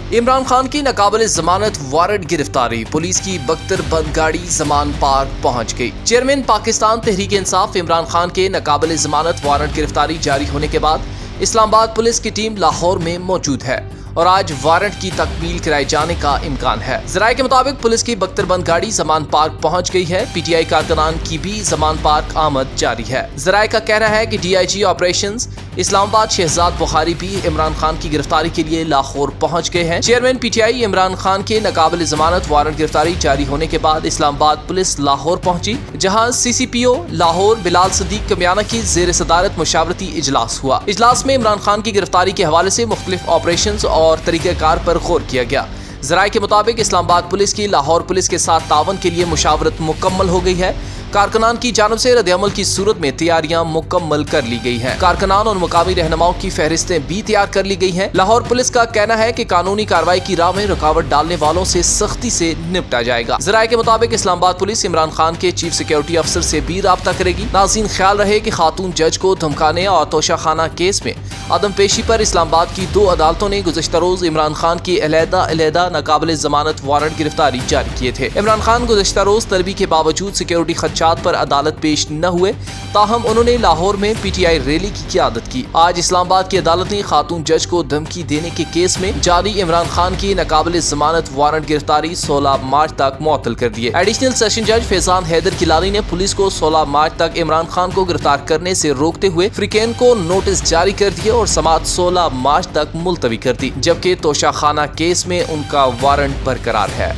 इमरान खान की नाकाबिले जमानत वारंट गिरफ्तारी, पुलिस की बख्तरबंद गाड़ी जमान पार्क पहुंच गई। चेयरमैन पाकिस्तान तहरीक इंसाफ इमरान खान के नाकाबिले जमानत वारंट गिरफ्तारी जारी होने के बाद इस्लामाबाद पुलिस की टीम लाहौर में मौजूद है और आज वारंट की तकमील कराए जाने का इम्कान है। जराये के मुताबिक पुलिस की बख्तरबंद गाड़ी जमान पार्क पहुंच गई है। पीटीआई कारकुनान की भी जमान पार्क आमद जारी है। जराये का कहना है कि डीआईजी ऑपरेशंस इस्लामाबाद शहजाद बुखारी भी इमरान खान की गिरफ्तारी के लिए लाहौर पहुंच गए हैं। चेयरमैन पीटीआई इमरान खान के नाकाबिले जमानत वारंट गिरफ्तारी जारी होने के बाद इस्लामाबाद पुलिस लाहौर पहुंची, जहां सीसीपीओ लाहौर बिलाल सदीक कमियाना की जेर सदारत मुशावरती इजलास हुआ। इजलास में इमरान खान की गिरफ्तारी के हवाले से मुख्तलिफ ऑपरेशंस और तरीक़ेकार पर गौर किया गया। जराये के मुताबिक इस्लामाबाद पुलिस की लाहौर पुलिस के साथ तावन के लिए मुशावरत मुकम्मल हो गई है। कारकुनान की जानब से रद्द-ए-अमल की सूरत में तैयारियां मुकम्मल कर ली गई हैं। कारकुनान और मुकामी रहनुमाओं की फहरिस्तें भी तैयार कर ली गई हैं। लाहौर पुलिस का कहना है कि कानूनी कार्रवाई की राह में रुकावट डालने वालों से सख्ती से निपटा जाएगा। जराये के मुताबिक इस्लामाबाद पुलिस इमरान खान के चीफ सिक्योरिटी अफसर से भी राब्ता करेगी। नाज़रीन, ख्याल रहे कि खातून जज को धमकाने और तोशाखाना केस में अदम पेशी पर इस्लामाबाद की 2 अदालतों ने गुज़श्ता रोज इमरान खान की अलहदा नाकाबिले जमानत वारंट गिरफ्तारी जारी किए थे। इमरान खान गुज़श्ता रोज तलबी के बावजूद सिक्योरिटी खदशात पर अदालत पेश न हुए, ताहम उन्होंने लाहौर में पीटीआई रैली की क़ियादत की। आज इस्लामाबाद की अदालत ने खातून जज को धमकी देने के केस में जारी इमरान खान की नाकाबिले जमानत वारंट गिरफ्तारी 16 मार्च तक मुअत्तल कर दिए। एडिशनल सेशन जज फैजान हैदर किलानी ने पुलिस को 16 मार्च तक इमरान खान को गिरफ्तार करने से रोकते हुए फ्रीकेन को नोटिस जारी कर दिए और समाअत 16 मार्च तक मुलतवी कर दी, जबकि तोशाखाना केस में उनका वारंट बरकरार है।